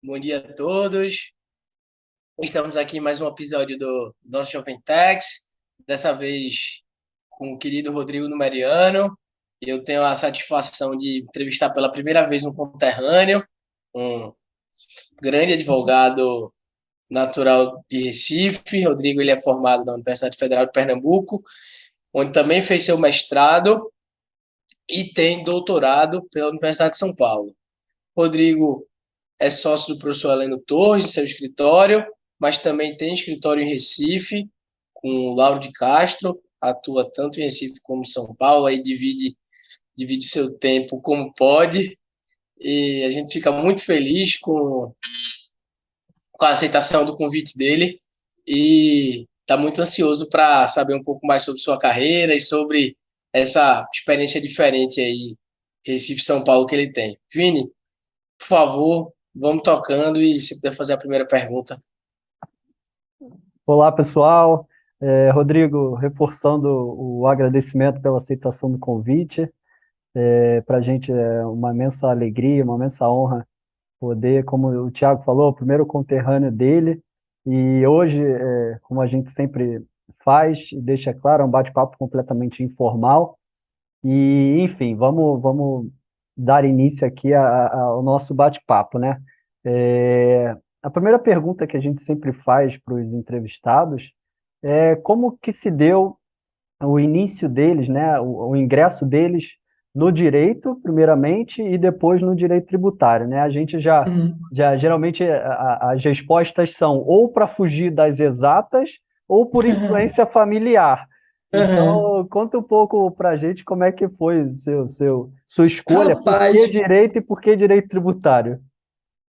Bom dia a todos. Estamos aqui em mais um episódio do nosso Jovem Techs, dessa vez com o querido Rodrigo Numeriano. Eu tenho a satisfação de entrevistar pela primeira vez um conterrâneo, um grande advogado natural de Recife. Rodrigo ele é formado na Universidade Federal de Pernambuco, onde também fez seu mestrado e tem doutorado pela Universidade de São Paulo. Rodrigo é sócio do professor Heleno Torres, de seu escritório, mas também tem escritório em Recife, com o Lauro de Castro, atua tanto em Recife como em São Paulo, aí divide seu tempo como pode, e a gente fica muito feliz com a aceitação do convite dele, e está muito ansioso para saber um pouco mais sobre sua carreira e sobre essa experiência diferente aí, Recife-São Paulo, que ele tem. Vini, por favor, vamos tocando e se puder fazer a primeira pergunta. Olá, pessoal. Rodrigo, reforçando o agradecimento pela aceitação do convite. Para a gente é uma imensa alegria, uma imensa honra poder, como o Thiago falou, o primeiro conterrâneo dele. E hoje, como a gente sempre faz e deixa claro, é um bate-papo completamente informal. E, enfim, vamos dar início aqui ao nosso bate-papo, né? A primeira pergunta que a gente sempre faz para os entrevistados é como que se deu o início deles, né, o ingresso deles no direito, primeiramente, e depois no direito tributário, né? A gente Uhum. já geralmente as respostas são ou para fugir das exatas ou por influência familiar. Uhum. Então, conta um pouco para a gente como é que foi sua escolha, por Rapaz, que direito e por que direito tributário?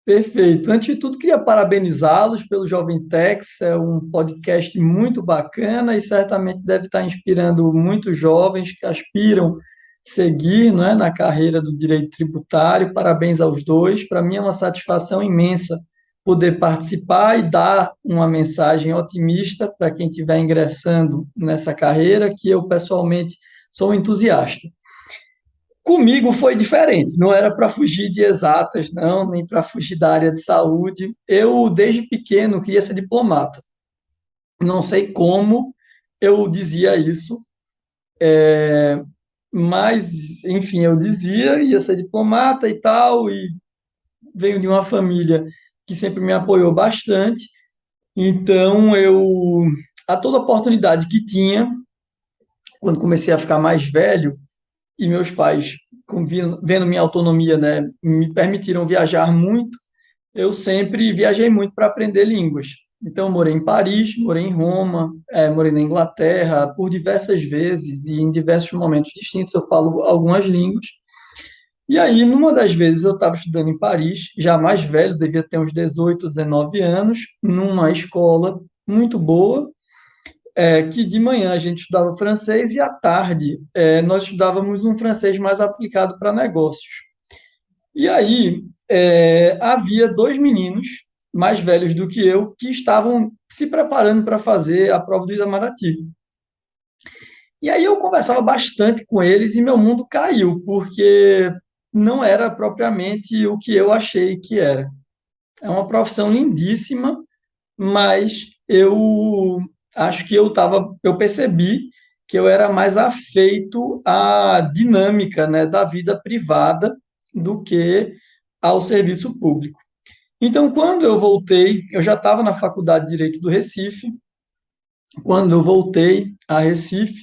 perfeito. Antes de tudo, queria parabenizá-los pelo Jovem Tex. É um podcast muito bacana e certamente deve estar inspirando muitos jovens que aspiram seguir, não é, na carreira do direito tributário. Parabéns aos dois. Para mim é uma satisfação imensa poder participar e dar uma mensagem otimista para quem estiver ingressando nessa carreira, que eu pessoalmente sou um entusiasta. Comigo foi diferente, não era para fugir de exatas, não, nem para fugir da área de saúde. Eu, desde pequeno, queria ser diplomata. Não sei como eu dizia isso, mas, enfim, eu dizia, ia ser diplomata e tal, e venho de uma família que sempre me apoiou bastante, então a toda oportunidade que tinha, quando comecei a ficar mais velho, e meus pais, vendo minha autonomia, né, me permitiram viajar muito. Eu sempre viajei muito para aprender línguas. Então, morei em Paris, morei em Roma, morei na Inglaterra por diversas vezes e em diversos momentos distintos eu falo algumas línguas. E aí, numa das vezes, eu estava estudando em Paris, já mais velho, devia ter uns 18, 19 anos, numa escola muito boa, que de manhã a gente estudava francês e à tarde nós estudávamos um francês mais aplicado para negócios. E aí havia dois meninos mais velhos do que eu que estavam se preparando para fazer a prova do Itamaraty. E aí eu conversava bastante com eles e meu mundo caiu, porque não era propriamente o que eu achei que era. É uma profissão lindíssima, mas eu acho que eu percebi que eu era mais afeito à dinâmica, né, da vida privada do que ao serviço público. Então, quando eu voltei, eu já estava na Faculdade de Direito do Recife. Quando eu voltei a Recife,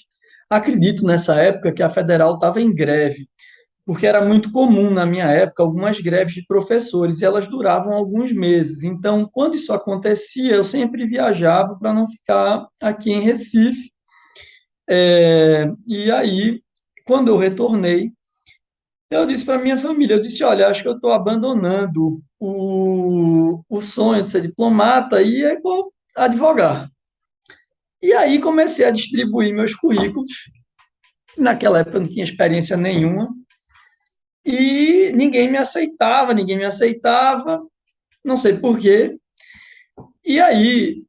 acredito nessa época que a federal estava em greve, porque era muito comum na minha época algumas greves de professores e elas duravam alguns meses. Então, quando isso acontecia, eu sempre viajava para não ficar aqui em Recife. E aí, quando eu retornei, eu disse para minha família, eu disse, olha, acho que eu estou abandonando o sonho de ser diplomata e vou advogar. E aí comecei a distribuir meus currículos. Naquela época eu não tinha experiência nenhuma e ninguém me aceitava, não sei por quê. E aí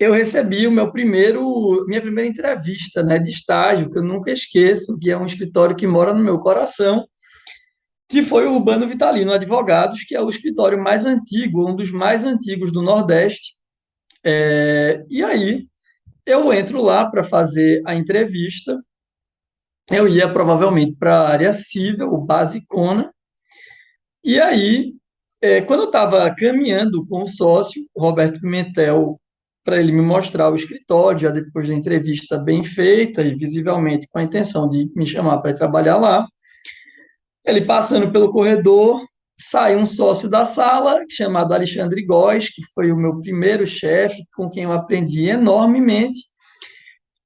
eu recebi minha primeira entrevista, né, de estágio, que eu nunca esqueço, que é um escritório que mora no meu coração. que foi o Urbano Vitalino Advogados, que é o escritório mais antigo, um dos mais antigos do Nordeste. E aí eu entro lá para fazer a entrevista. Eu ia provavelmente para a área civil, o basicona. E aí, quando eu estava caminhando com o sócio, o Roberto Pimentel, para ele me mostrar o escritório, já depois da entrevista bem feita e visivelmente com a intenção de me chamar para ir trabalhar lá, ele passando pelo corredor, sai um sócio da sala, chamado Alexandre Góes, que foi o meu primeiro chefe, com quem eu aprendi enormemente.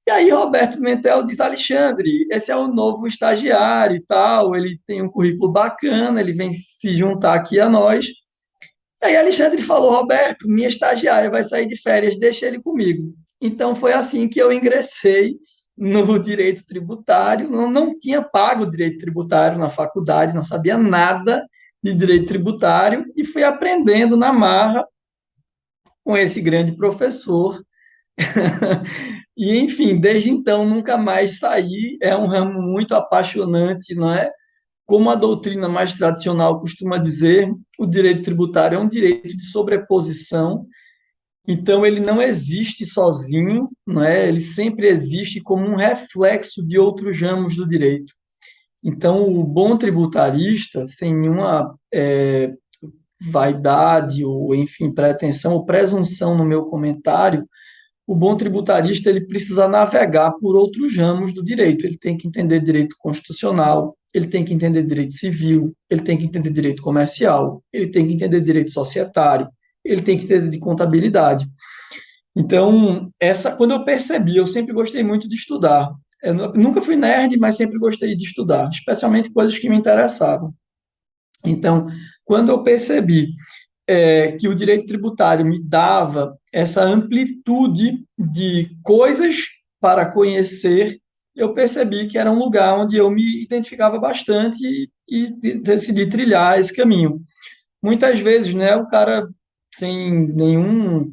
E aí, Roberto Pimentel diz: Alexandre, esse é o novo estagiário e tal, ele tem um currículo bacana, ele vem se juntar aqui a nós. E aí, Alexandre falou: Roberto, minha estagiária vai sair de férias, deixa ele comigo. Então, foi assim que eu ingressei no direito tributário. Não tinha pago direito tributário na faculdade, não sabia nada de direito tributário e fui aprendendo na marra com esse grande professor. E, enfim, desde então nunca mais saí. É um ramo muito apaixonante, não é? Como a doutrina mais tradicional costuma dizer, o direito tributário é um direito de sobreposição, então ele não existe sozinho, não é? Ele sempre existe como um reflexo de outros ramos do direito. Então, o bom tributarista, sem nenhuma vaidade ou, enfim, pretensão ou presunção no meu comentário, o bom tributarista ele precisa navegar por outros ramos do direito. Ele tem que entender direito constitucional, ele tem que entender direito civil, ele tem que entender direito comercial, ele tem que entender direito societário, ele tem que entender de contabilidade. Então, quando eu percebi, eu sempre gostei muito de estudar. Eu nunca fui nerd, mas sempre gostei de estudar, especialmente coisas que me interessavam. Então, quando eu percebi que o direito tributário me dava essa amplitude de coisas para conhecer, eu percebi que era um lugar onde eu me identificava bastante e decidi trilhar esse caminho. Muitas vezes, né, o cara sem nenhum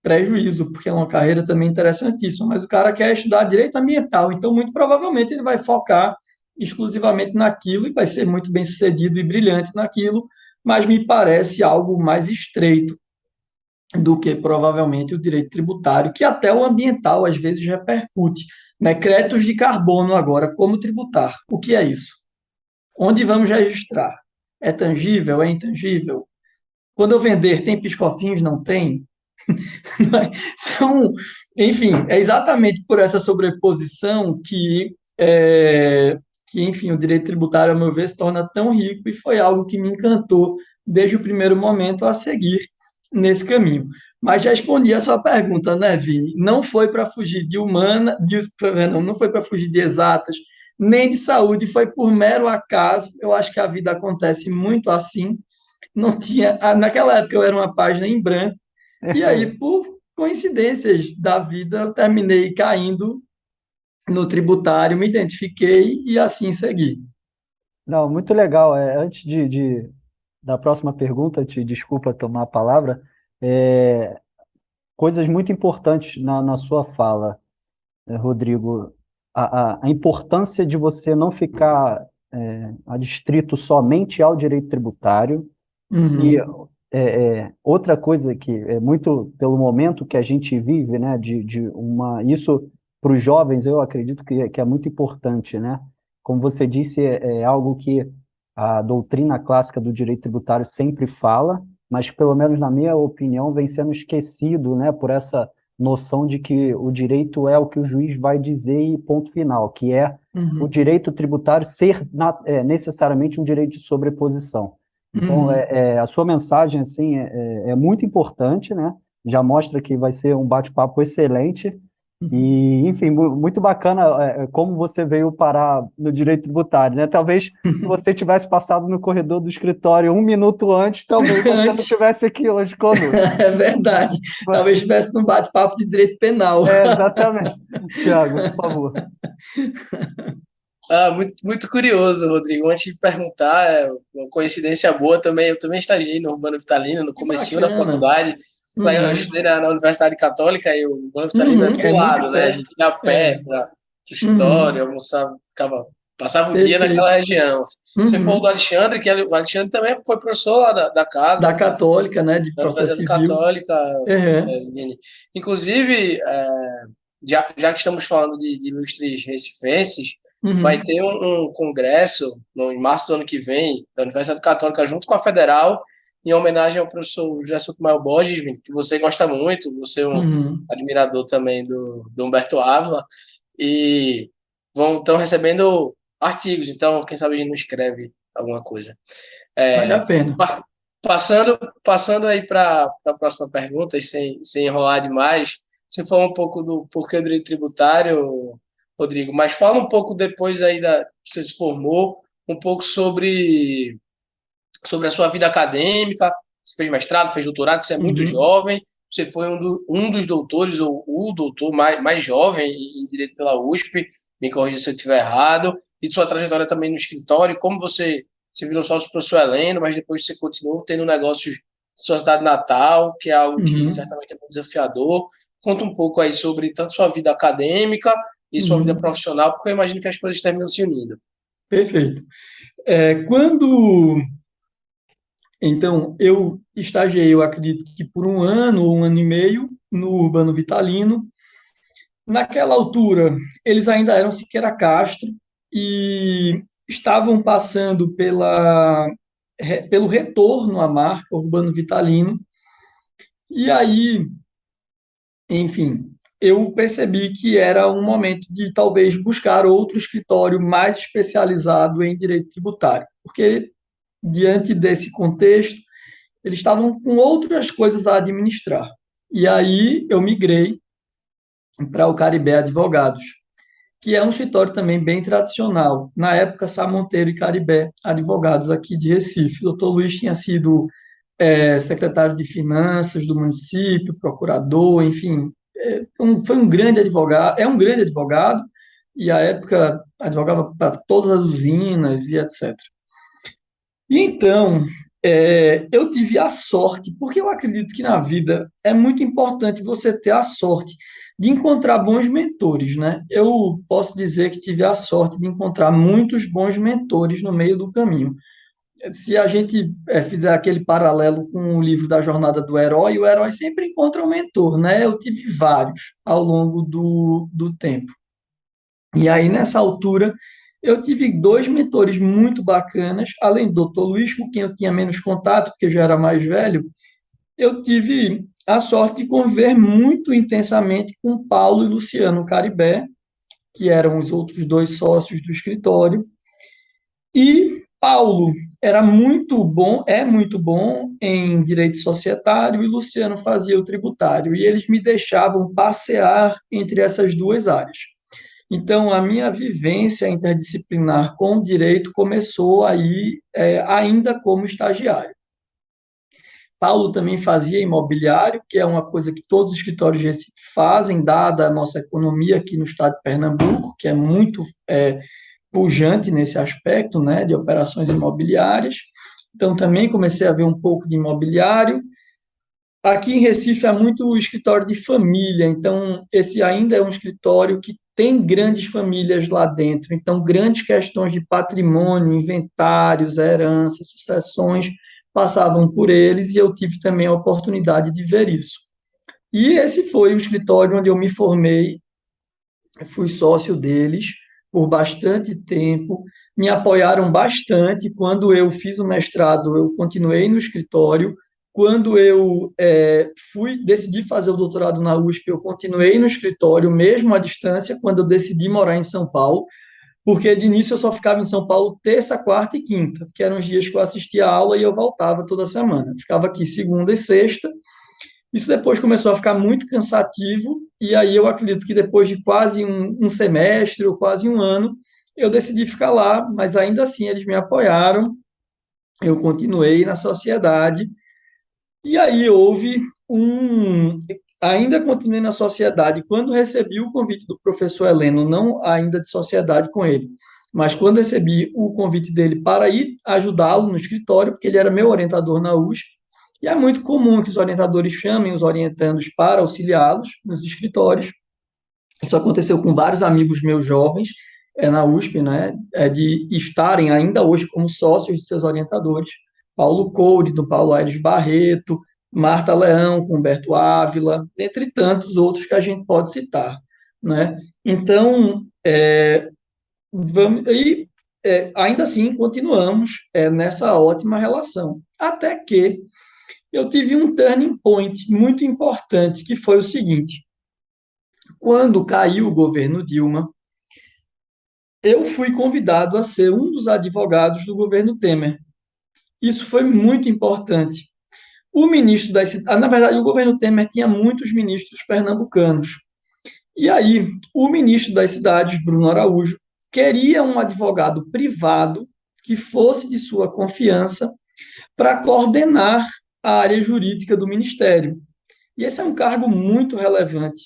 prejuízo, porque é uma carreira também interessantíssima, mas o cara quer estudar direito ambiental, então muito provavelmente ele vai focar exclusivamente naquilo e vai ser muito bem sucedido e brilhante naquilo, mas me parece algo mais estreito do que provavelmente o direito tributário, que até o ambiental às vezes repercute, né? Créditos de carbono agora, como tributar? O que é isso? Onde vamos registrar? É tangível? É intangível? Quando eu vender, tem piscofins? Não tem? São, enfim, é exatamente por essa sobreposição que, enfim, o direito tributário, ao meu ver, se torna tão rico e foi algo que me encantou desde o primeiro momento a seguir nesse caminho. Mas já respondi a sua pergunta, né, Vini? Não foi para fugir de não foi para fugir de exatas, nem de saúde, foi por mero acaso. Eu acho que a vida acontece muito assim. Não tinha, naquela época eu era uma página em branco, e aí, por coincidências da vida, eu terminei caindo no tributário, me identifiquei e assim segui. Não, muito legal. Antes da próxima pergunta, te desculpa tomar a palavra, é, coisas muito importantes na sua fala, Rodrigo. A importância de você não ficar adstrito somente ao direito tributário. E Uhum, outra coisa que é muito pelo momento que a gente vive, né, isso para os jovens eu acredito que é muito importante, né? Como você disse, é algo que a doutrina clássica do direito tributário sempre fala, mas pelo menos na minha opinião vem sendo esquecido, né, por essa noção de que o direito é o que o juiz vai dizer e ponto final, que é o uhum, direito tributário ser necessariamente um direito de sobreposição. Então, uhum. a sua mensagem assim é muito importante, né? Já mostra que vai ser um bate-papo excelente e, enfim, muito bacana como você veio parar no direito tributário, né? Talvez se você tivesse passado no corredor do escritório um minuto antes, talvez você não Antes, estivesse aqui hoje conosco. é verdade. Talvez estivesse num bate-papo de direito penal. Exatamente. Tiago, por favor. Muito, muito curioso, Rodrigo. Antes de perguntar, uma coincidência boa também, eu também estagiei no Urbano Vitalino, no Que comecinho da bacana. faculdade. Eu Uhum, estudei na Universidade Católica e o Urbano Vitalino é uhum. do É muito lado, né? A perto. gente ia a É. pé para o escritório, Uhum, almoçava, ficava Passava o dia Perfeito. naquela região. Você falou do Uhum. Alexandre, o Alexandre também foi professor lá da Da casa, Católica, né, de da processo Universidade civil. Católica. Uhum. Vini. Inclusive, já que estamos falando de ilustres recifenses, vai Uhum. ter um congresso em março do ano que vem, da Universidade Católica, junto com a Federal, em homenagem ao professor José Sotomayor Borges, Vini, que você gosta muito, você é um Uhum. admirador também do Humberto Ávila, e estão recebendo artigos, então, quem sabe a gente não escreve alguma coisa. Vale a É, pena. pa- passando aí para a próxima pergunta, e sem enrolar demais, você falou um pouco do porquê do direito tributário, Rodrigo, mas fala um pouco depois aí você se formou, um pouco sobre a sua vida acadêmica. Você fez mestrado, fez doutorado, você é muito Uhum. jovem, você foi um dos doutores, ou o doutor mais jovem em Direito pela USP, me corrija se eu estiver errado, e sua trajetória também no escritório, como você virou sócio do professor Heleno, mas depois você continuou tendo negócios de sua cidade natal, que é algo que Uhum. certamente é muito desafiador. Conta um pouco aí sobre tanto sua vida acadêmica e sua vida Uhum. profissional, porque eu imagino que as coisas terminam se unindo. Perfeito. Então, eu estagiei, eu acredito que por um ano ou um ano e meio, no Urbano Vitalino. Naquela altura, eles ainda eram Siqueira Castro e estavam passando pelo retorno à marca Urbano Vitalino. E aí, enfim, eu percebi que era um momento de talvez buscar outro escritório mais especializado em direito tributário, porque diante desse contexto, eles estavam com outras coisas a administrar. E aí eu migrei para o Caribé Advogados, que é um escritório também bem tradicional. Na época, Sá Monteiro e Caribé Advogados aqui de Recife. O doutor Luiz tinha sido secretário de Finanças do município, procurador, enfim, foi um grande advogado, é um grande advogado, e à época advogava para todas as usinas e etc. E então, eu tive a sorte, porque eu acredito que na vida é muito importante você ter a sorte de encontrar bons mentores, né? Eu posso dizer que tive a sorte de encontrar muitos bons mentores no meio do caminho. Se a gente fizer aquele paralelo com o livro da Jornada do Herói, o herói sempre encontra um mentor, né? Eu tive vários ao longo do tempo. E aí, nessa altura, eu tive dois mentores muito bacanas, além do Dr. Luiz, com quem eu tinha menos contato, porque eu já era mais velho, eu tive a sorte de conviver muito intensamente com Paulo e Luciano Caribé, que eram os outros dois sócios do escritório. E Paulo era muito bom, é muito bom em direito societário, e Luciano fazia o tributário. E eles me deixavam passear entre essas duas áreas. Então, a minha vivência interdisciplinar com o direito começou aí, ainda como estagiário. Paulo também fazia imobiliário, que é uma coisa que todos os escritórios de Recife fazem, dada a nossa economia aqui no estado de Pernambuco, que é muito pujante nesse aspecto, né, de operações imobiliárias. Então, também comecei a ver um pouco de imobiliário. Aqui em Recife há muito escritório de família, então esse ainda é um escritório que tem grandes famílias lá dentro, então grandes questões de patrimônio, inventários, heranças, sucessões passavam por eles e eu tive também a oportunidade de ver isso. E esse foi o escritório onde eu me formei, fui sócio deles por bastante tempo, me apoiaram bastante. Quando eu fiz o mestrado, eu continuei no escritório. Quando eu decidi fazer o doutorado na USP, eu continuei no escritório, mesmo à distância, quando eu decidi morar em São Paulo, porque de início eu só ficava em São Paulo terça, quarta e quinta, que eram os dias que eu assistia a aula e eu voltava toda semana. Ficava aqui segunda e sexta. Isso depois começou a ficar muito cansativo, e aí eu acredito que depois de quase um semestre ou quase um ano, eu decidi ficar lá, mas ainda assim eles me apoiaram, eu continuei na sociedade, e aí houve um. Ainda continuei na sociedade. Quando recebi o convite do professor Heleno, não ainda de sociedade com ele, mas quando recebi o convite dele para ir ajudá-lo no escritório, porque ele era meu orientador na USP, e é muito comum que os orientadores chamem os orientandos para auxiliá-los nos escritórios. Isso aconteceu com vários amigos meus jovens, na USP, né, de estarem ainda hoje como sócios de seus orientadores, Paulo Coure, do Paulo Aires Barreto, Marta Leão, com Humberto Ávila, entre tantos outros que a gente pode citar, né? Então, ainda assim, continuamos nessa ótima relação. Até que eu tive um turning point muito importante, que foi o seguinte: quando caiu o governo Dilma, eu fui convidado a ser um dos advogados do governo Temer. Isso foi muito importante. O ministro das na verdade, o governo Temer tinha muitos ministros pernambucanos. E aí, o ministro das cidades, Bruno Araújo, queria um advogado privado que fosse de sua confiança para coordenar a área jurídica do ministério. E esse é um cargo muito relevante,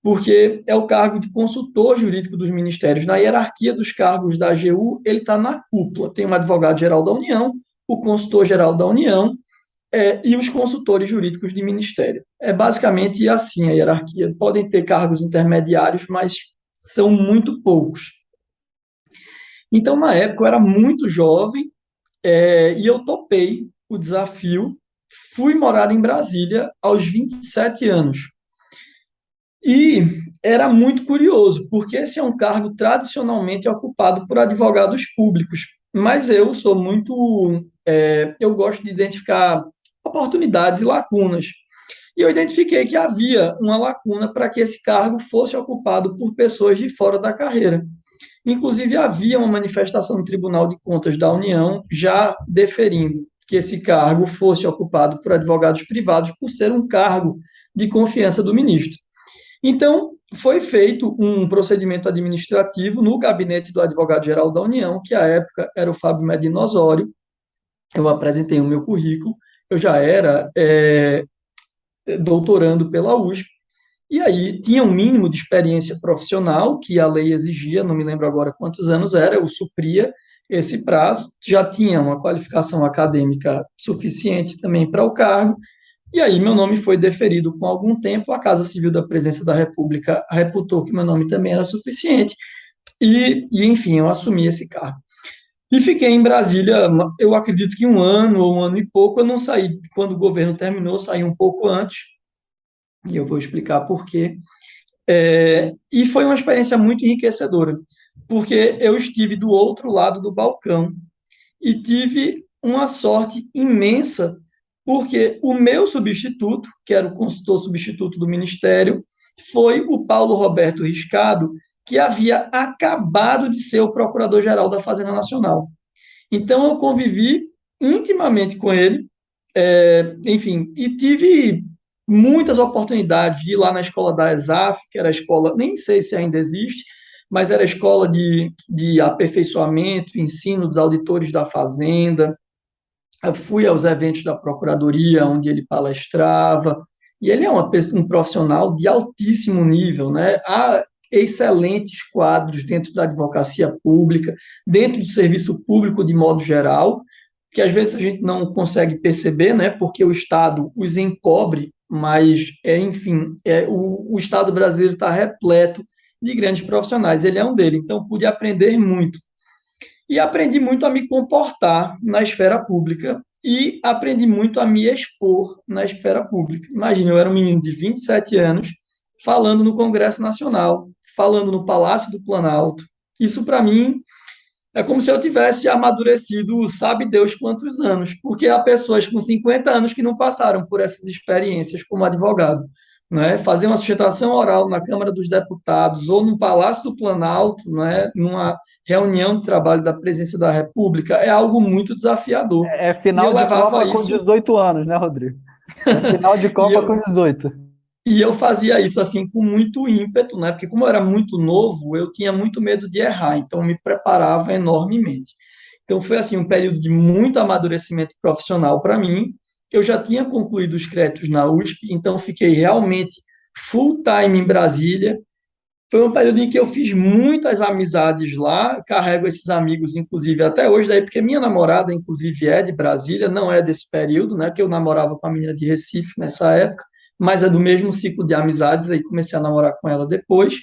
porque é o cargo de consultor jurídico dos ministérios. Na hierarquia dos cargos da AGU, ele está na cúpula. Tem o advogado-geral da União, o consultor-geral da União e os consultores jurídicos de ministério. É basicamente assim a hierarquia. Podem ter cargos intermediários, mas são muito poucos. Então, na época, eu era muito jovem e eu topei o desafio. Fui morar em Brasília aos 27 anos. E era muito curioso, porque esse é um cargo tradicionalmente ocupado por advogados públicos. Mas eu sou muito. Eu gosto de identificar oportunidades e lacunas. E eu identifiquei que havia uma lacuna para que esse cargo fosse ocupado por pessoas de fora da carreira. Inclusive, havia uma manifestação no Tribunal de Contas da União já deferindo que esse cargo fosse ocupado por advogados privados por ser um cargo de confiança do ministro. Então, foi feito um procedimento administrativo no gabinete do advogado-geral da União, que à época era o Fábio Medina Osório. Eu apresentei o meu currículo, eu já era doutorando pela USP, e aí tinha um mínimo de experiência profissional que a lei exigia, não me lembro agora quantos anos era, eu supria esse prazo, já tinha uma qualificação acadêmica suficiente também para o cargo, e aí meu nome foi deferido com algum tempo, a Casa Civil da Presidência da República reputou que meu nome também era suficiente, enfim, eu assumi esse cargo. E fiquei em Brasília, eu acredito que 1 ano ou 1 ano e pouco, eu não saí, quando o governo terminou, saí um pouco antes, e eu vou explicar por quê. E foi uma experiência muito enriquecedora, porque eu estive do outro lado do balcão e tive uma sorte imensa, porque o meu substituto, que era o consultor substituto do Ministério, foi o Paulo Roberto Riscado, que havia acabado de ser o Procurador-Geral da Fazenda Nacional. Então, eu convivi intimamente com ele, enfim, e tive muitas oportunidades de ir lá na escola da ESAF, que era a escola, nem sei se ainda existe, mas era a escola de aperfeiçoamento, ensino dos auditores da Fazenda. Eu fui aos eventos da Procuradoria, onde ele palestrava, e ele é um profissional de altíssimo nível, né? Há excelentes quadros dentro da advocacia pública, dentro do serviço público de modo geral, que às vezes a gente não consegue perceber, né? Porque o Estado os encobre, mas, enfim, o Estado brasileiro está repleto de grandes profissionais. Ele é um deles, então pude aprender muito. E aprendi muito a me comportar na esfera pública e aprendi muito a me expor na esfera pública. Imagina, eu era um menino de 27 anos falando no Congresso Nacional, falando no Palácio do Planalto. Isso, para mim, é como se eu tivesse amadurecido, sabe Deus quantos anos, porque há pessoas com 50 anos que não passaram por essas experiências como advogado. Né? Fazer uma sustentação oral na Câmara dos Deputados ou no Palácio do Planalto, né? Numa reunião de trabalho da Presidência da República, é algo muito desafiador. É E eu final de levava Copa com isso, 18 anos, né, Rodrigo? É final de e Copa eu, com 18. e eu fazia isso assim com muito ímpeto, né? Porque como eu era muito novo, eu tinha muito medo de errar, então eu me preparava enormemente. Então foi assim um período de muito amadurecimento profissional para mim. Eu já tinha concluído os créditos na USP, então fiquei realmente full time em Brasília. Foi um período em que eu fiz muitas amizades lá, carrego esses amigos, inclusive, até hoje, daí, porque minha namorada, inclusive, é de Brasília, não é desse período, né, que eu namorava com a menina de Recife nessa época, mas é do mesmo ciclo de amizades, aí comecei a namorar com ela depois.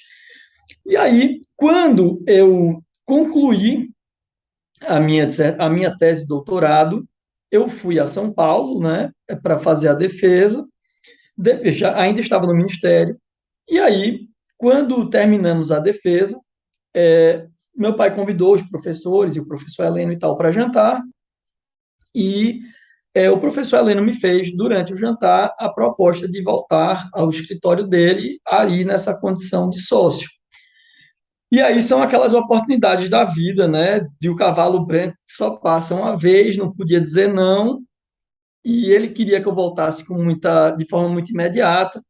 E aí, quando eu concluí a minha tese de doutorado, eu fui a São Paulo, né, para fazer a defesa, ainda estava no Ministério, e aí, quando terminamos a defesa, meu pai convidou os professores e o professor Heleno e tal para jantar, e o professor Heleno me fez, durante o jantar, a proposta de voltar ao escritório dele, aí nessa condição de sócio. E aí são aquelas oportunidades da vida, né? De o cavalo branco que só passa uma vez, não podia dizer não, e ele queria que eu voltasse de forma muito imediata,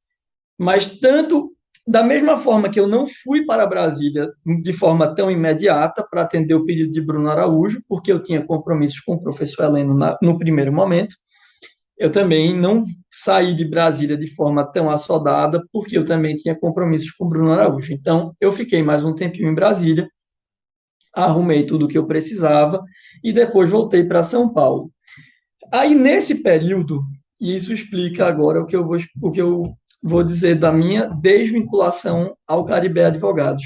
mas tanto da mesma forma que eu não fui para Brasília de forma tão imediata para atender o pedido de Bruno Araújo, porque eu tinha compromissos com o professor Heleno no primeiro momento, eu também não saí de Brasília de forma tão assodada, porque eu também tinha compromissos com o Bruno Araújo. Então, eu fiquei mais um tempinho em Brasília, arrumei tudo o que eu precisava e depois voltei para São Paulo. Aí, nesse período, e isso explica agora o que eu vou dizer da minha desvinculação ao Caribe Advogados.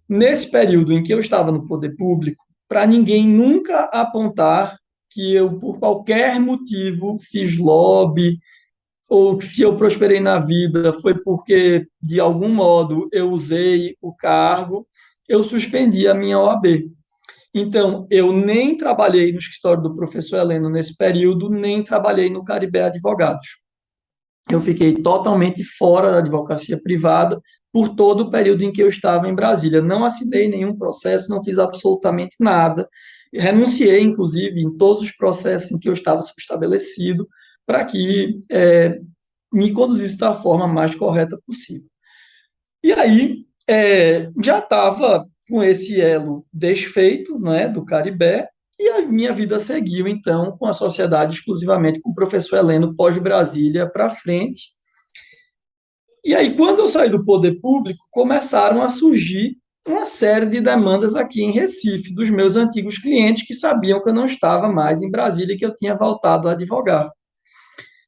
Nesse período em que eu estava no poder público, para ninguém nunca apontar que eu, por qualquer motivo, fiz lobby, ou que se eu prosperei na vida foi porque, de algum modo, eu usei o cargo, eu suspendi a minha OAB. Então, eu nem trabalhei no escritório do professor Heleno nesse período, nem trabalhei no Caribe Advogados. Eu fiquei totalmente fora da advocacia privada por todo o período em que eu estava em Brasília. Não assinei nenhum processo, não fiz absolutamente nada. Renunciei, inclusive, em todos os processos em que eu estava subestabelecido, para que me conduzisse da forma mais correta possível. E aí, já estava com esse elo desfeito, né, do Caribe, e a minha vida seguiu, então, com a sociedade exclusivamente com o professor Heleno pós-Brasília para frente. E aí, quando eu saí do poder público, começaram a surgir uma série de demandas aqui em Recife, dos meus antigos clientes que sabiam que eu não estava mais em Brasília e que eu tinha voltado a advogar.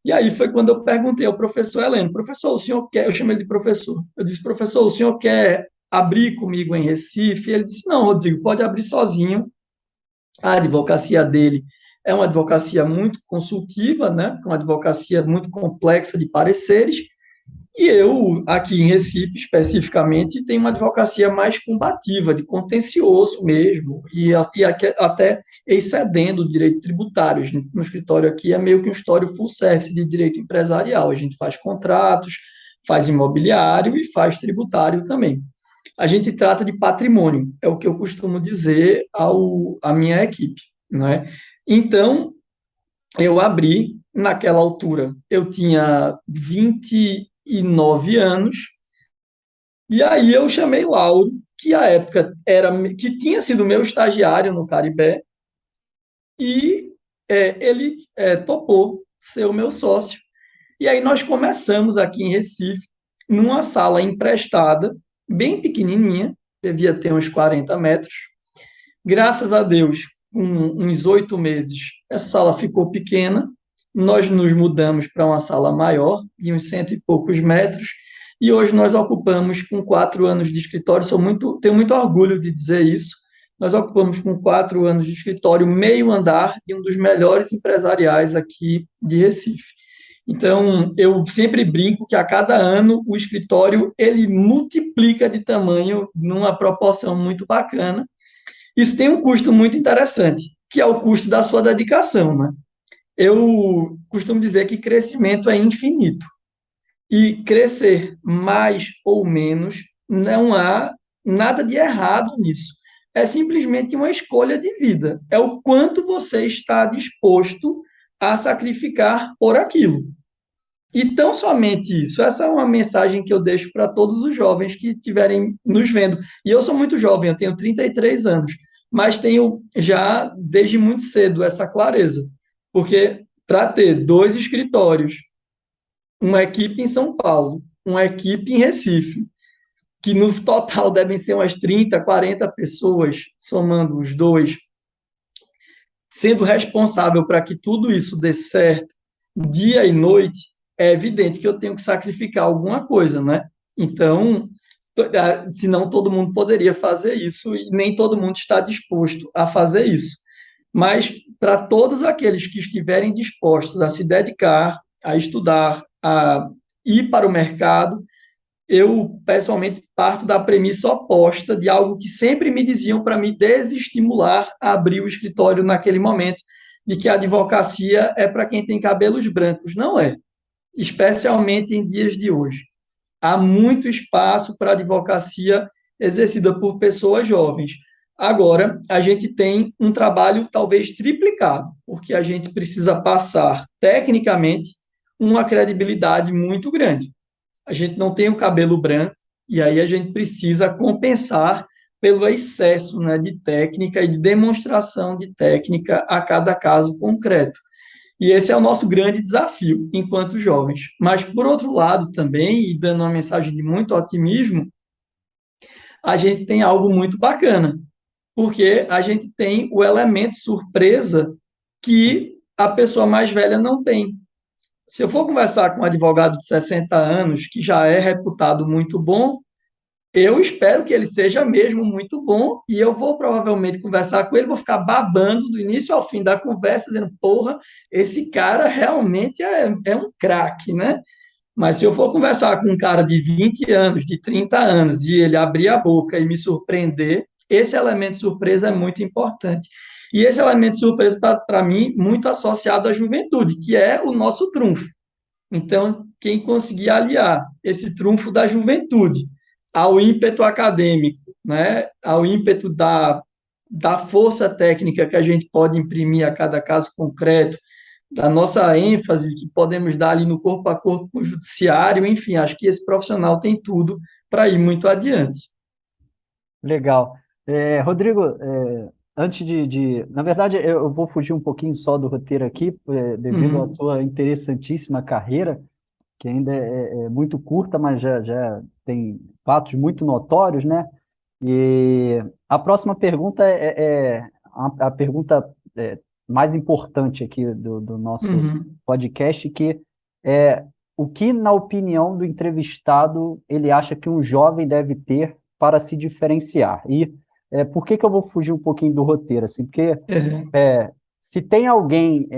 E aí foi quando eu perguntei ao professor Heleno, professor, o senhor quer, eu chamei ele de professor, eu disse, professor, o senhor quer abrir comigo em Recife? E ele disse, não, Rodrigo, pode abrir sozinho. A advocacia dele é uma advocacia muito consultiva, né? Uma advocacia muito complexa de pareceres, e eu, aqui em Recife, especificamente, tenho uma advocacia mais combativa, de contencioso mesmo, e até excedendo o direito tributário. A gente, no escritório aqui, é meio que um escritório full service de direito empresarial. A gente faz contratos, faz imobiliário e faz tributário também. A gente trata de patrimônio, é o que eu costumo dizer à minha equipe, né? Então, eu abri, naquela altura, eu tinha 29 anos, e aí eu chamei Lauro, que à época que tinha sido meu estagiário no Caribe, e ele topou ser o meu sócio. E aí nós começamos aqui em Recife, numa sala emprestada, bem pequenininha, devia ter uns 40 metros. Graças a Deus, com uns 8 meses, essa sala ficou pequena, nós nos mudamos para uma sala maior, de uns 100 e poucos metros, e hoje nós ocupamos, com 4 anos de escritório, tenho muito orgulho de dizer isso, nós ocupamos com 4 anos de escritório meio andar de um dos melhores empresariais aqui de Recife. Então, eu sempre brinco que a cada ano o escritório ele multiplica de tamanho numa proporção muito bacana. Isso tem um custo muito interessante, que é o custo da sua dedicação, né? Eu costumo dizer que crescimento é infinito. E crescer mais ou menos, não há nada de errado nisso. É simplesmente uma escolha de vida. É o quanto você está disposto a sacrificar por aquilo. E tão somente isso. Essa é uma mensagem que eu deixo para todos os jovens que estiverem nos vendo. E eu sou muito jovem, eu tenho 33 anos, mas tenho já, desde muito cedo, essa clareza. Porque para ter 2 escritórios, uma equipe em São Paulo, uma equipe em Recife, que no total devem ser umas 30, 40 pessoas, somando os 2, sendo responsável para que tudo isso dê certo, dia e noite, é evidente que eu tenho que sacrificar alguma coisa, né? Então, senão todo mundo poderia fazer isso e nem todo mundo está disposto a fazer isso. Mas para todos aqueles que estiverem dispostos a se dedicar, a estudar, a ir para o mercado, eu pessoalmente parto da premissa oposta de algo que sempre me diziam para me desestimular a abrir o escritório naquele momento, de que a advocacia é para quem tem cabelos brancos. Não é, especialmente em dias de hoje. Há muito espaço para advocacia exercida por pessoas jovens. Agora, a gente tem um trabalho talvez triplicado, porque a gente precisa passar, tecnicamente, uma credibilidade muito grande. A gente não tem o cabelo branco, e aí a gente precisa compensar pelo excesso, né, de técnica e de demonstração de técnica a cada caso concreto. E esse é o nosso grande desafio enquanto jovens. Mas, por outro lado, também, e dando uma mensagem de muito otimismo, a gente tem algo muito bacana, porque a gente tem o elemento surpresa que a pessoa mais velha não tem. Se eu for conversar com um advogado de 60 anos, que já é reputado muito bom, eu espero que ele seja mesmo muito bom e eu vou provavelmente conversar com ele, vou ficar babando do início ao fim da conversa, dizendo, porra, esse cara realmente é um craque, né? Mas se eu for conversar com um cara de 20 anos, de 30 anos, e ele abrir a boca e me surpreender, esse elemento surpresa é muito importante. E esse elemento surpresa está, para mim, muito associado à juventude, que é o nosso trunfo. Então, quem conseguir aliar esse trunfo da juventude ao ímpeto acadêmico, né, ao ímpeto da força técnica que a gente pode imprimir a cada caso concreto, da nossa ênfase que podemos dar ali no corpo a corpo com o judiciário, enfim, acho que esse profissional tem tudo para ir muito adiante. Legal. Rodrigo, antes na verdade, eu vou fugir um pouquinho só do roteiro aqui, devido à Uhum, sua interessantíssima carreira, que ainda é muito curta, mas já tem fatos muito notórios, né? E a próxima pergunta é a pergunta mais importante aqui do nosso uhum, podcast, que é o que, na opinião do entrevistado, ele acha que um jovem deve ter para se diferenciar? E por que eu vou fugir um pouquinho do roteiro? Assim, porque uhum, se tem alguém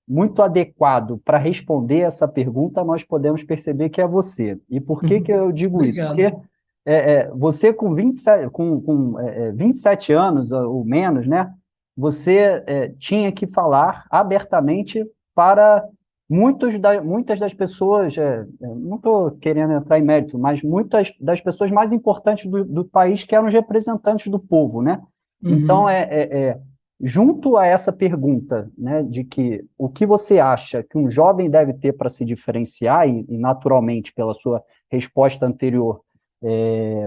muito adequado para responder essa pergunta, nós podemos perceber que é você. E por que uhum. eu digo isso? Obrigado. Porque você com 27, com 27 anos ou menos, né? Você tinha que falar abertamente para muitas das pessoas, não estou querendo entrar em mérito, mas muitas das pessoas mais importantes do país que eram os representantes do povo, né? Então, Uhum, junto a essa pergunta, né, de que o que você acha que um jovem deve ter para se diferenciar, e naturalmente, pela sua resposta anterior,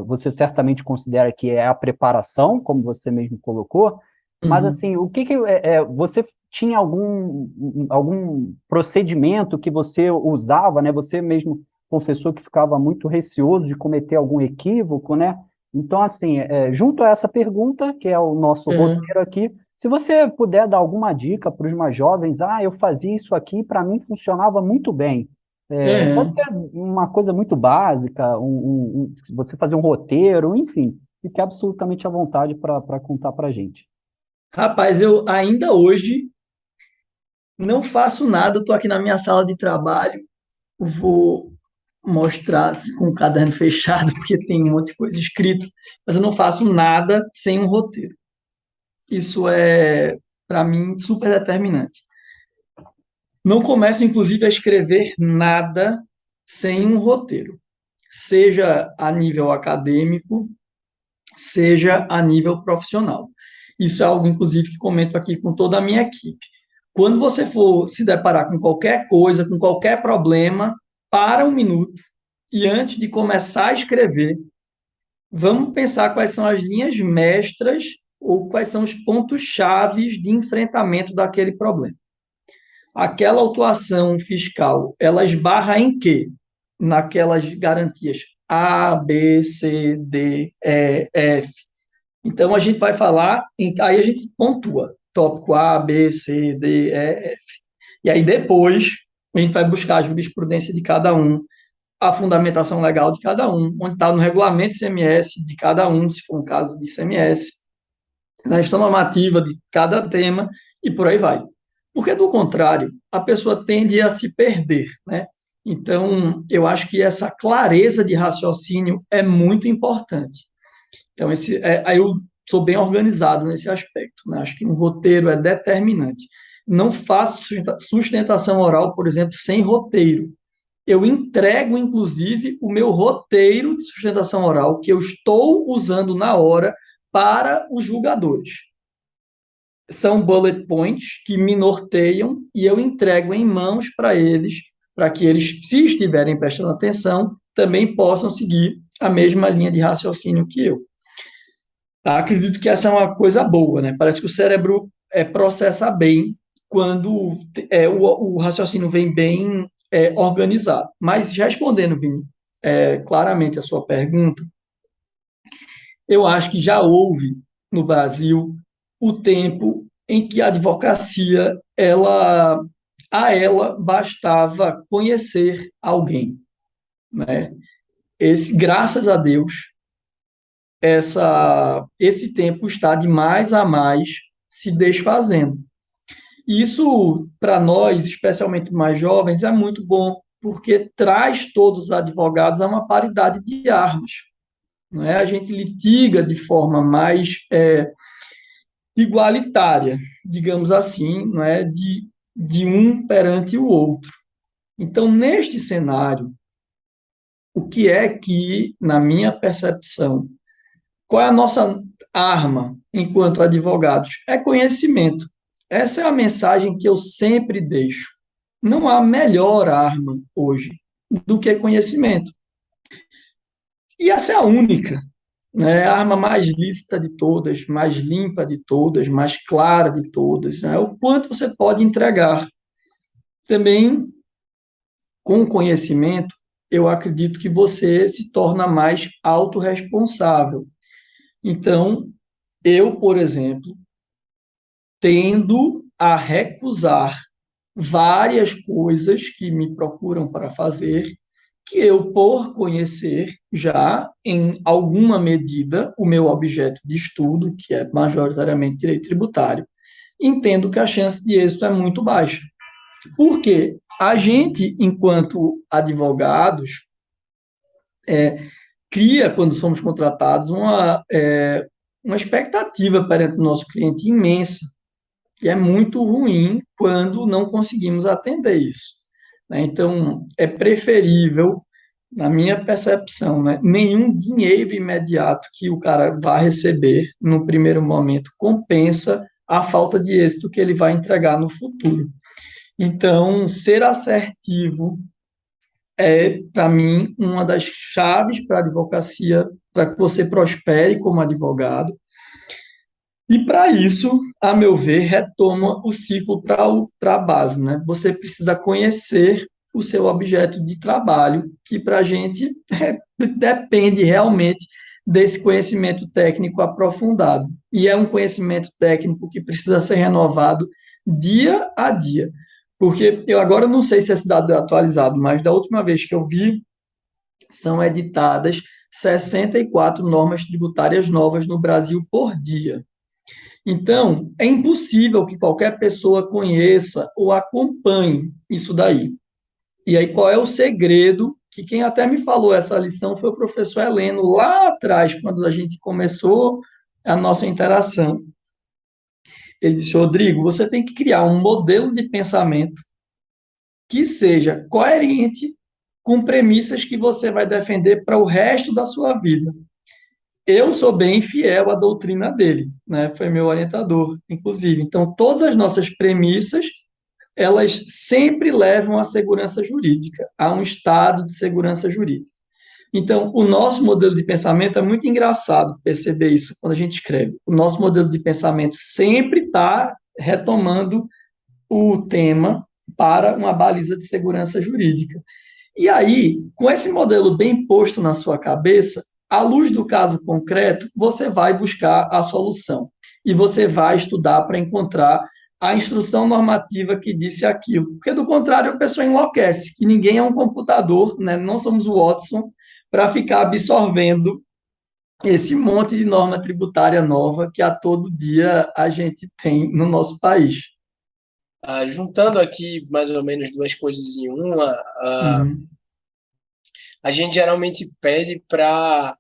você certamente considera que é a preparação, como você mesmo colocou, mas uhum. assim, o que você tinha algum procedimento que você usava, né? Você mesmo confessou que ficava muito receoso de cometer algum equívoco, né? Então, assim, junto a essa pergunta, que é o nosso Uhum. roteiro aqui, se você puder dar alguma dica para os mais jovens, eu fazia isso aqui, para mim funcionava muito bem. Pode Uhum. ser uma coisa muito básica, você fazer um roteiro, enfim, fique absolutamente à vontade para contar para a gente. Rapaz, eu ainda hoje não faço nada, estou aqui na minha sala de trabalho, vou mostrar com o caderno fechado, porque tem um monte de coisa escrita, mas eu não faço nada sem um roteiro. Isso é, para mim, super determinante. Não começo, inclusive, a escrever nada sem um roteiro, seja a nível acadêmico, seja a nível profissional. Isso é algo, inclusive, que comento aqui com toda a minha equipe. Quando você for se deparar com qualquer coisa, com qualquer problema, para um minuto e antes de começar a escrever, vamos pensar quais são as linhas mestras ou quais são os pontos chaves de enfrentamento daquele problema. Aquela autuação fiscal, ela esbarra em quê? Naquelas garantias A, B, C, D, E, F. Então, a gente vai falar, aí a gente pontua, tópico A, B, C, D, E, F. E aí, depois, a gente vai buscar a jurisprudência de cada um, a fundamentação legal de cada um, onde está no regulamento ICMS de cada um, se for um caso de ICMS, na gestão normativa de cada tema e por aí vai. Porque, do contrário, a pessoa tende a se perder, né? Então, eu acho que essa clareza de raciocínio é muito importante. Então, aí eu sou bem organizado nesse aspecto, né? Acho que um roteiro é determinante. Não faço sustentação oral, por exemplo, sem roteiro. Eu entrego, inclusive, o meu roteiro de sustentação oral que eu estou usando na hora para os julgadores. São bullet points que me norteiam e eu entrego em mãos para que eles, se estiverem prestando atenção, também possam seguir a mesma linha de raciocínio que eu. Acredito que essa é uma coisa boa, né? Parece que o cérebro processa bem quando o raciocínio vem bem organizado. Mas, respondendo, Vini, claramente a sua pergunta, eu acho que já houve no Brasil o tempo em que a advocacia, a ela bastava conhecer alguém, né? Graças a Deus, esse tempo está de mais a mais se desfazendo. E isso, para nós, especialmente mais jovens, é muito bom, porque traz todos os advogados a uma paridade de armas. Não é? A gente litiga de forma mais igualitária, digamos assim, não é? De um perante o outro. Então, neste cenário, o que é que, na minha percepção, qual é a nossa arma enquanto advogados? É conhecimento. Essa é a mensagem que eu sempre deixo. Não há melhor arma hoje do que conhecimento. E essa é a única, né? A arma mais lícita de todas, mais limpa de todas, mais clara de todas, né? O quanto você pode entregar. Também, com o conhecimento, eu acredito que você se torna mais autorresponsável. Então, eu, por exemplo, tendo a recusar várias coisas que me procuram para fazer, que eu, por conhecer já, em alguma medida, o meu objeto de estudo, que é majoritariamente direito tributário, entendo que a chance de êxito é muito baixa. Porque a gente, enquanto advogados, cria, quando somos contratados, uma expectativa perante o nosso cliente imensa, e é muito ruim quando não conseguimos atender isso, né? Então, é preferível, na minha percepção, né, nenhum dinheiro imediato que o cara vai receber no primeiro momento compensa a falta de êxito que ele vai entregar no futuro. Então, ser assertivo é, para mim, uma das chaves para a advocacia, para que você prospere como advogado. E para isso, a meu ver, retoma o ciclo para a base, né? Você precisa conhecer o seu objeto de trabalho, que para a gente depende realmente desse conhecimento técnico aprofundado. E é um conhecimento técnico que precisa ser renovado dia a dia. Porque eu agora não sei se esse dado é atualizado, mas da última vez que eu vi, são editadas 64 normas tributárias novas no Brasil por dia. Então, é impossível que qualquer pessoa conheça ou acompanhe isso daí. E aí, qual é o segredo? Que quem até me falou essa lição foi o professor Heleno, lá atrás, quando a gente começou a nossa interação. Ele disse, Rodrigo, você tem que criar um modelo de pensamento que seja coerente com premissas que você vai defender para o resto da sua vida. Eu sou bem fiel à doutrina dele, né? Foi meu orientador, inclusive. Então, todas as nossas premissas, elas sempre levam à segurança jurídica, a um estado de segurança jurídica. Então, o nosso modelo de pensamento é muito engraçado perceber isso quando a gente escreve. O nosso modelo de pensamento sempre está retomando o tema para uma baliza de segurança jurídica. E aí, com esse modelo bem posto na sua cabeça, à luz do caso concreto, você vai buscar a solução e você vai estudar para encontrar a instrução normativa que disse aquilo, porque do contrário a pessoa enlouquece, que ninguém é um computador, né? Não somos o Watson para ficar absorvendo esse monte de norma tributária nova que a todo dia a gente tem no nosso país. Juntando aqui mais ou menos duas coisas em uma, Uhum, a gente geralmente pede para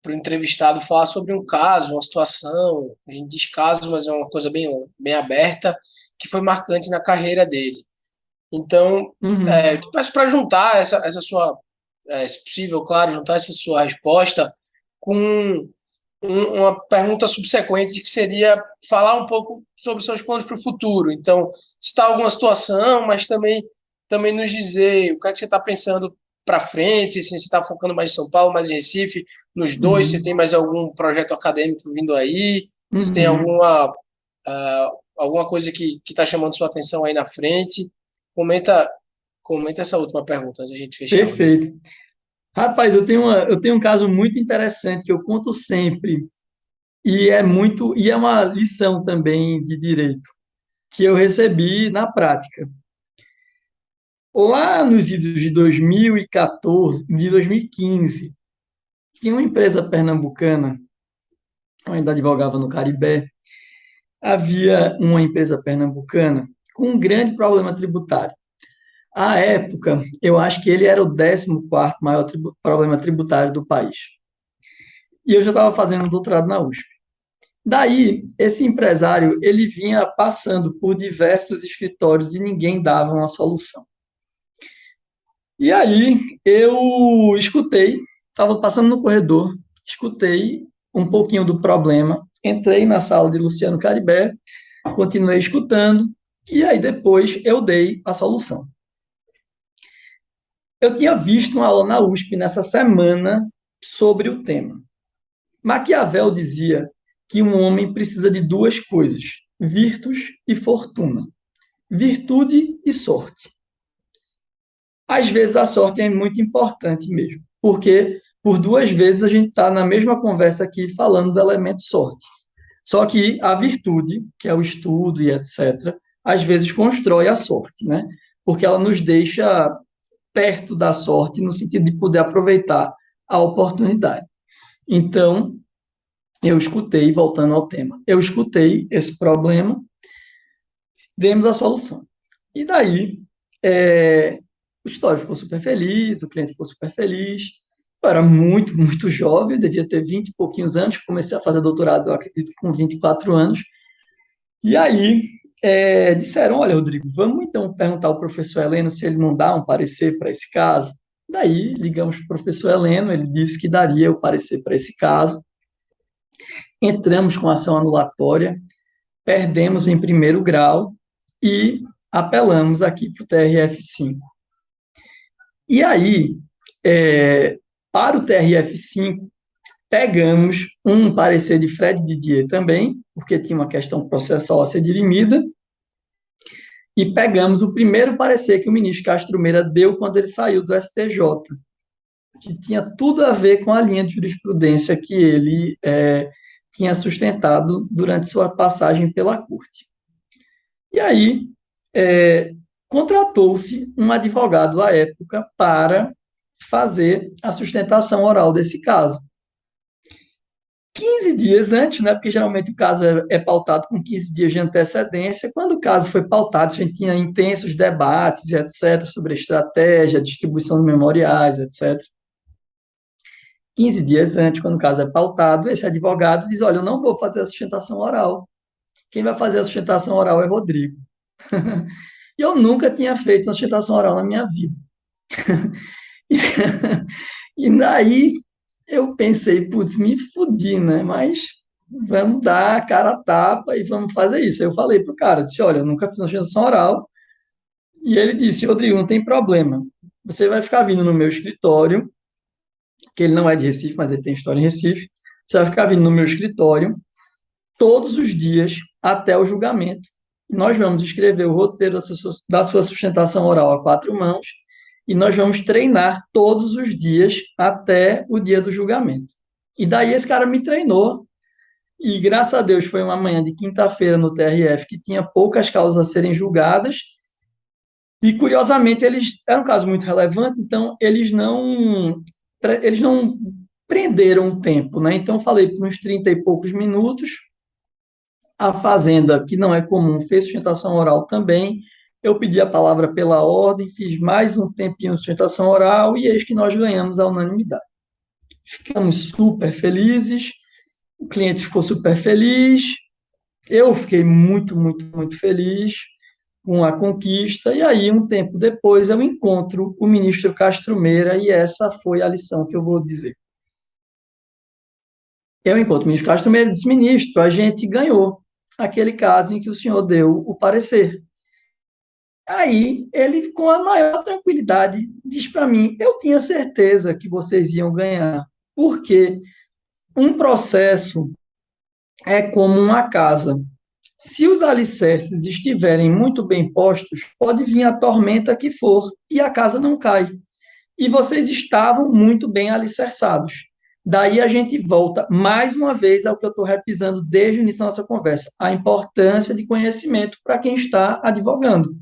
o entrevistado falar sobre um caso, uma situação, a gente diz caso, mas é uma coisa bem aberta, que foi marcante na carreira dele. Então, uhum, eu te peço para juntar essa sua, se possível, claro, juntar essa sua resposta com uma pergunta subsequente que seria falar um pouco sobre seus planos para o futuro. Então, citar alguma situação, mas também nos dizer o que é que você está pensando para frente, se você está focando mais em São Paulo, mais em Recife, nos dois, se tem uhum, mais algum projeto acadêmico vindo aí, se tem uhum. alguma coisa que está chamando sua atenção aí na frente. Comenta, comenta essa última pergunta antes de a gente fechar, Rodrigo. Perfeito. Rapaz, eu tenho um caso muito interessante que eu conto sempre, e é uma lição também de direito, que eu recebi na prática. Lá nos idos de 2014, de 2015, tinha uma empresa pernambucana, eu ainda advogava no Caribé, havia uma empresa pernambucana com um grande problema tributário. À época, eu acho que ele era o 14º maior problema tributário do país. E eu já estava fazendo um doutorado na USP. Daí, esse empresário, ele vinha passando por diversos escritórios e ninguém dava uma solução. E aí, eu escutei, estava passando no corredor, escutei um pouquinho do problema, entrei na sala de Luciano Caribé, continuei escutando, e aí depois eu dei a solução. Eu tinha visto uma aula na USP nessa semana sobre o tema. Maquiavel dizia que um homem precisa de duas coisas: virtus e fortuna. Virtude e sorte. Às vezes a sorte é muito importante mesmo, porque por duas vezes a gente está na mesma conversa aqui falando do elemento sorte. Só que a virtude, que é o estudo e etc., às vezes constrói a sorte, né? Porque ela nos deixa perto da sorte no sentido de poder aproveitar a oportunidade. Então, eu escutei, voltando ao tema, eu escutei esse problema, demos a solução. E daí, o escritório ficou super feliz, o cliente ficou super feliz. Eu era muito, muito jovem, devia ter 20 e pouquinhos anos, comecei a fazer doutorado, eu acredito, com 24 anos. E aí, disseram, olha, Rodrigo, vamos então perguntar ao professor Heleno se ele não dá um parecer para esse caso. Daí, ligamos para o professor Heleno, ele disse que daria o parecer para esse caso. Entramos com ação anulatória, perdemos em primeiro grau e apelamos aqui para o TRF5. E aí, para o TRF5, pegamos um parecer de Fred Didier também, porque tinha uma questão processual a ser dirimida, e pegamos o primeiro parecer que o ministro Castro Meira deu quando ele saiu do STJ, que tinha tudo a ver com a linha de jurisprudência que ele tinha sustentado durante sua passagem pela corte. E aí, contratou-se um advogado à época para fazer a sustentação oral desse caso. 15 dias antes, né, porque geralmente o caso é pautado com 15 dias de antecedência, quando o caso foi pautado, a gente tinha intensos debates e etc., sobre a estratégia, a distribuição de memoriais, etc. 15 dias antes, quando o caso é pautado, esse advogado diz, olha, eu não vou fazer a sustentação oral. Quem vai fazer a sustentação oral é Rodrigo. E eu nunca tinha feito uma sustentação oral na minha vida. E daí eu pensei, putz, me fudi, né? Mas vamos dar a cara a tapa e vamos fazer isso. Aí eu falei pro cara, disse, olha, eu nunca fiz uma sustentação oral. E ele disse, Rodrigo, não tem problema. Você vai ficar vindo no meu escritório, que ele não é de Recife, mas ele tem história em Recife. Você vai ficar vindo no meu escritório todos os dias até o julgamento. Nós vamos escrever o roteiro da sua sustentação oral a quatro mãos e nós vamos treinar todos os dias até o dia do julgamento. E daí esse cara me treinou e graças a Deus foi uma manhã de quinta-feira no TRF que tinha poucas causas a serem julgadas, e curiosamente eles, era um caso muito relevante, então eles não prenderam o tempo, né? Então eu falei por uns 30 e poucos minutos, a Fazenda, que não é comum, fez sustentação oral também. Eu pedi a palavra pela ordem, fiz mais um tempinho de sustentação oral e eis que nós ganhamos a unanimidade. Ficamos super felizes, o cliente ficou super feliz, eu fiquei muito, muito, muito feliz com a conquista. E aí, um tempo depois, eu encontro o ministro Castro Meira e essa foi a lição que eu vou dizer. Eu encontro o ministro Castro Meira e disse: ministro, a gente ganhou aquele caso em que o senhor deu o parecer. Aí ele, com a maior tranquilidade, diz para mim: eu tinha certeza que vocês iam ganhar, porque um processo é como uma casa. Se os alicerces estiverem muito bem postos, pode vir a tormenta que for e a casa não cai. E vocês estavam muito bem alicerçados. Daí a gente volta mais uma vez ao que eu estou repisando desde o início da nossa conversa: a importância de conhecimento para quem está advogando,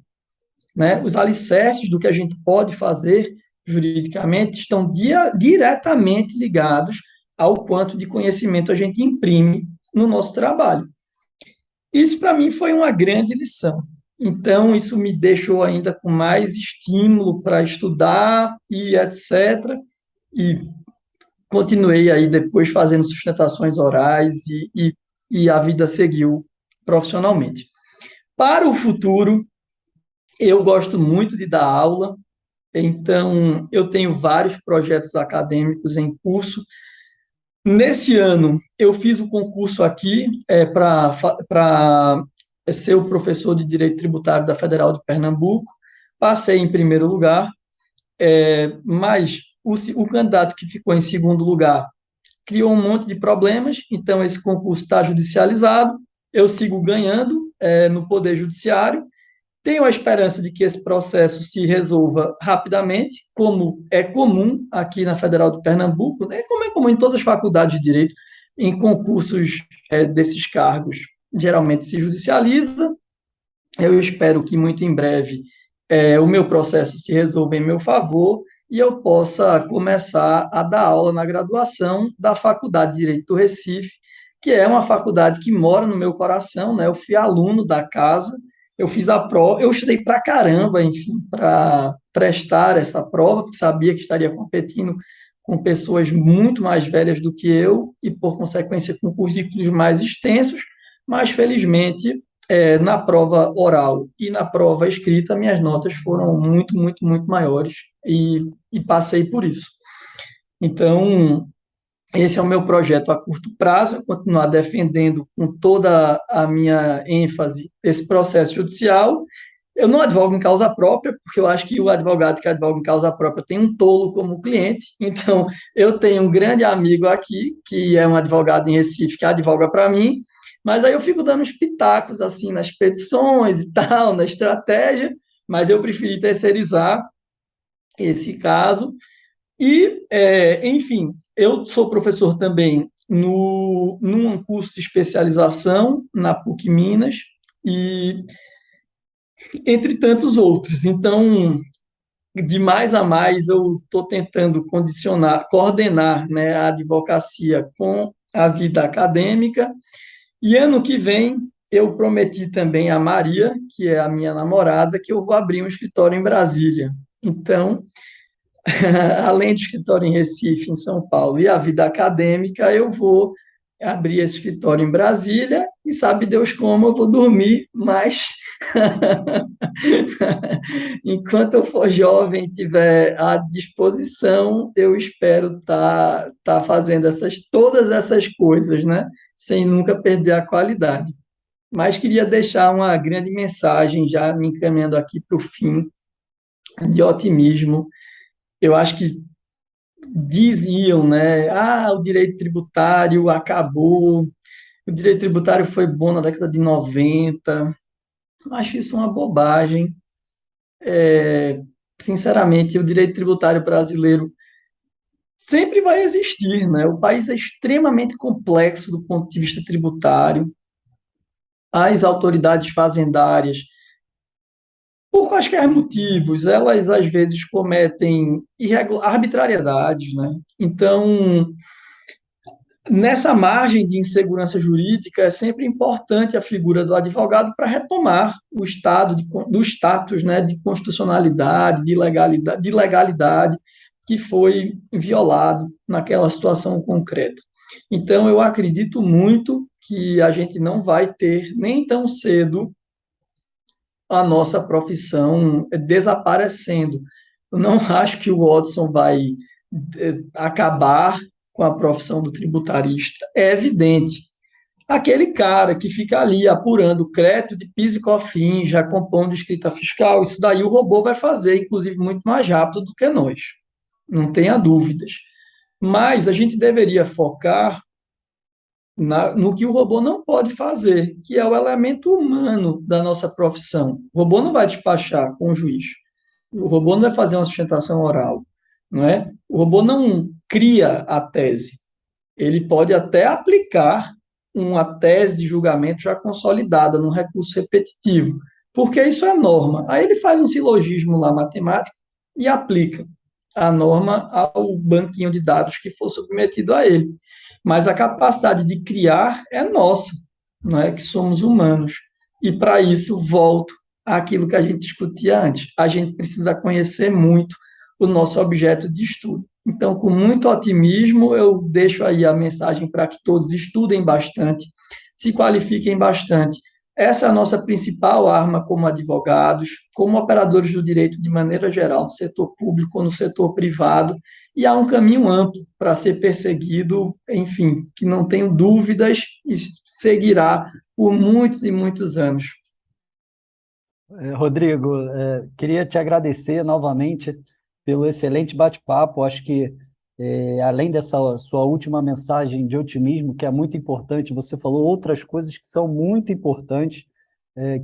né? Os alicerces do que a gente pode fazer juridicamente estão diretamente ligados ao quanto de conhecimento a gente imprime no nosso trabalho. Isso, para mim, foi uma grande lição. Então, isso me deixou ainda com mais estímulo para estudar e etc. E continuei aí depois fazendo sustentações orais e a vida seguiu profissionalmente. Para o futuro, eu gosto muito de dar aula, então eu tenho vários projetos acadêmicos em curso. Nesse ano, eu fiz o concurso aqui para ser o professor de Direito Tributário da Federal de Pernambuco. Passei em primeiro lugar, mas o candidato que ficou em segundo lugar criou um monte de problemas, então esse concurso está judicializado. Eu sigo ganhando no Poder Judiciário. Tenho a esperança de que esse processo se resolva rapidamente, como é comum aqui na Federal de Pernambuco, né? Como é comum em todas as faculdades de direito, em concursos desses cargos, geralmente se judicializa. Eu espero que muito em breve o meu processo se resolva em meu favor e eu possa começar a dar aula na graduação da Faculdade de Direito do Recife, que é uma faculdade que mora no meu coração, né? Eu fui aluno da casa, eu fiz a prova, eu estudei pra caramba, enfim, para prestar essa prova, porque sabia que estaria competindo com pessoas muito mais velhas do que eu e, por consequência, com currículos mais extensos, mas felizmente na prova oral e na prova escrita, minhas notas foram muito, muito, muito maiores e passei por isso. Então, esse é o meu projeto a curto prazo, continuar defendendo com toda a minha ênfase esse processo judicial. Eu não advogo em causa própria, porque eu acho que o advogado que advoga em causa própria tem um tolo como cliente. Então, eu tenho um grande amigo aqui, que é um advogado em Recife, que advoga para mim, mas aí eu fico dando uns pitacos assim nas petições e tal, na estratégia, mas eu preferi terceirizar esse caso. E, enfim, eu sou professor também num curso de especialização na PUC Minas, e entre tantos outros. Então, de mais a mais, eu estou tentando coordenar, né, a advocacia com a vida acadêmica. E ano que vem, eu prometi também a Maria, que é a minha namorada, que eu vou abrir um escritório em Brasília. Então, além de escritório em Recife, em São Paulo, e a vida acadêmica, eu vou abrir esse escritório em Brasília e sabe Deus como eu vou dormir, mas enquanto eu for jovem e tiver à disposição, eu espero tá fazendo todas essas coisas, né? Sem nunca perder a qualidade. Mas queria deixar uma grande mensagem, já me encaminhando aqui para o fim, de otimismo. Eu acho que diziam, né? Ah, o direito tributário acabou, o direito tributário foi bom na década de 90. Acho isso uma bobagem. Sinceramente, o direito tributário brasileiro sempre vai existir, né? O país é extremamente complexo do ponto de vista tributário. As autoridades fazendárias, por quaisquer motivos, elas às vezes cometem arbitrariedades, né? Então, nessa margem de insegurança jurídica, é sempre importante a figura do advogado para retomar o estado do status, né, de constitucionalidade, de legalidade que foi violado naquela situação concreta. Então, eu acredito muito que a gente não vai ter nem tão cedo a nossa profissão desaparecendo. Eu não acho que o Watson vai acabar com a profissão do tributarista. É evidente. Aquele cara que fica ali apurando crédito de PIS e COFINS, já compondo escrita fiscal, isso daí o robô vai fazer, inclusive, muito mais rápido do que nós. Não tenha dúvidas. Mas a gente deveria focar no que o robô não pode fazer, que é o elemento humano da nossa profissão. O robô não vai despachar com o juiz. O robô não vai fazer uma sustentação oral, não é? O robô não cria a tese. Ele pode até aplicar uma tese de julgamento já consolidada num recurso repetitivo, porque isso é norma. Aí ele faz um silogismo lá matemático e aplica a norma ao banquinho de dados que for submetido a ele. Mas a capacidade de criar é nossa, não é que somos humanos. E para isso volto àquilo que a gente discutia antes. A gente precisa conhecer muito o nosso objeto de estudo. Então, com muito otimismo, eu deixo aí a mensagem para que todos estudem bastante, se qualifiquem bastante. Essa é a nossa principal arma como advogados, como operadores do direito de maneira geral, no setor público ou no setor privado, e há um caminho amplo para ser perseguido, enfim, que não tenho dúvidas e seguirá por muitos e muitos anos. Rodrigo, queria te agradecer novamente pelo excelente bate-papo. Acho que, além dessa sua última mensagem de otimismo, que é muito importante, você falou outras coisas que são muito importantes,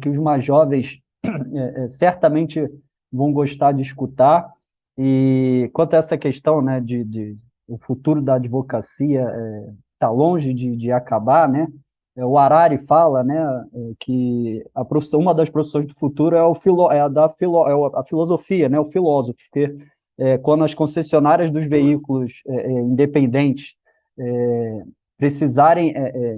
que os mais jovens certamente vão gostar de escutar. E quanto a essa questão, né, de o futuro da advocacia está longe de acabar, né? O Harari fala, né, que uma das profissões do futuro a filosofia, né, o filósofo, porque quando as concessionárias dos veículos independentes precisarem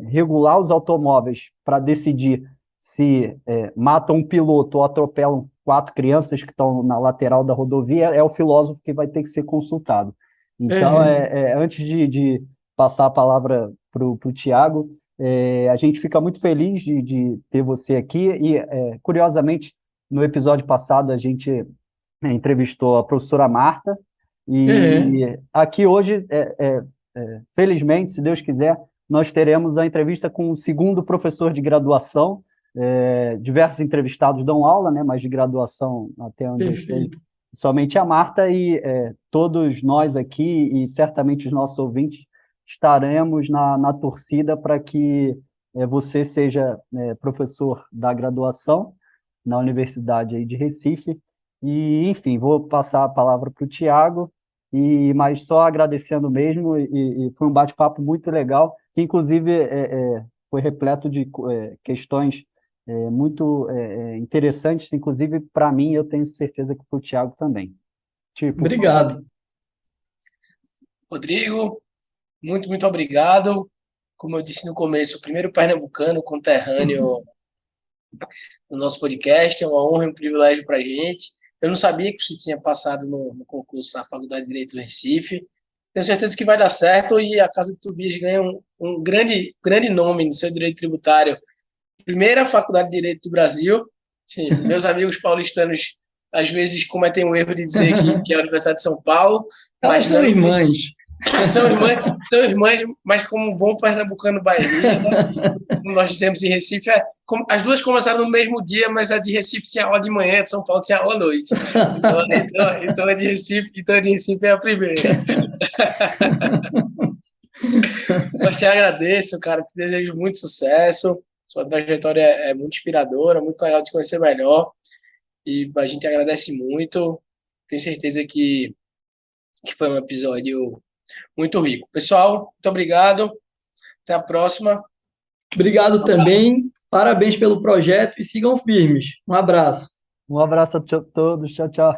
regular os automóveis para decidir se matam um piloto ou atropelam 4 crianças que estão na lateral da rodovia, é o filósofo que vai ter que ser consultado. Então, antes de passar a palavra para o Tiago, a gente fica muito feliz de ter você aqui e, curiosamente, no episódio passado a gente entrevistou a professora Marta e aqui hoje, felizmente, se Deus quiser, nós teremos a entrevista com o segundo professor de graduação. Diversos entrevistados dão aula, né, mas de graduação até onde eu sei, somente a Marta e todos nós aqui e certamente os nossos ouvintes estaremos na torcida para que você seja professor da graduação na Universidade aí de Recife. E, enfim, vou passar a palavra para o Tiago, mas só agradecendo mesmo, e foi um bate-papo muito legal, que inclusive foi repleto de questões muito interessantes, inclusive para mim, eu tenho certeza que para o Tiago também. Obrigado. Rodrigo, muito obrigado. Como eu disse no começo, o primeiro pernambucano conterrâneo no nosso podcast, é uma honra e um privilégio para a gente. Eu não sabia que você tinha passado no concurso da Faculdade de Direito do Recife. Tenho certeza que vai dar certo e a Casa de Tobias ganha um grande nome no seu direito tributário. Primeira faculdade de Direito do Brasil. Sim, meus amigos paulistanos às vezes cometem o erro de dizer que é a Universidade de São Paulo. Elas são irmãs. São irmãs, mas como um bom pernambucano bairrista, como nós dizemos em Recife, as duas começaram no mesmo dia, mas a de Recife tinha aula de manhã, a de São Paulo tinha aula à noite. Então a de Recife é a primeira. Mas te agradeço, cara, te desejo muito sucesso. Sua trajetória é muito inspiradora, muito legal de conhecer melhor. E a gente agradece muito. Tenho certeza que foi um episódio muito rico. Pessoal, muito obrigado. Até a próxima. Obrigado também, parabéns pelo projeto e sigam firmes. Um abraço. Um abraço a todos, tchau, tchau.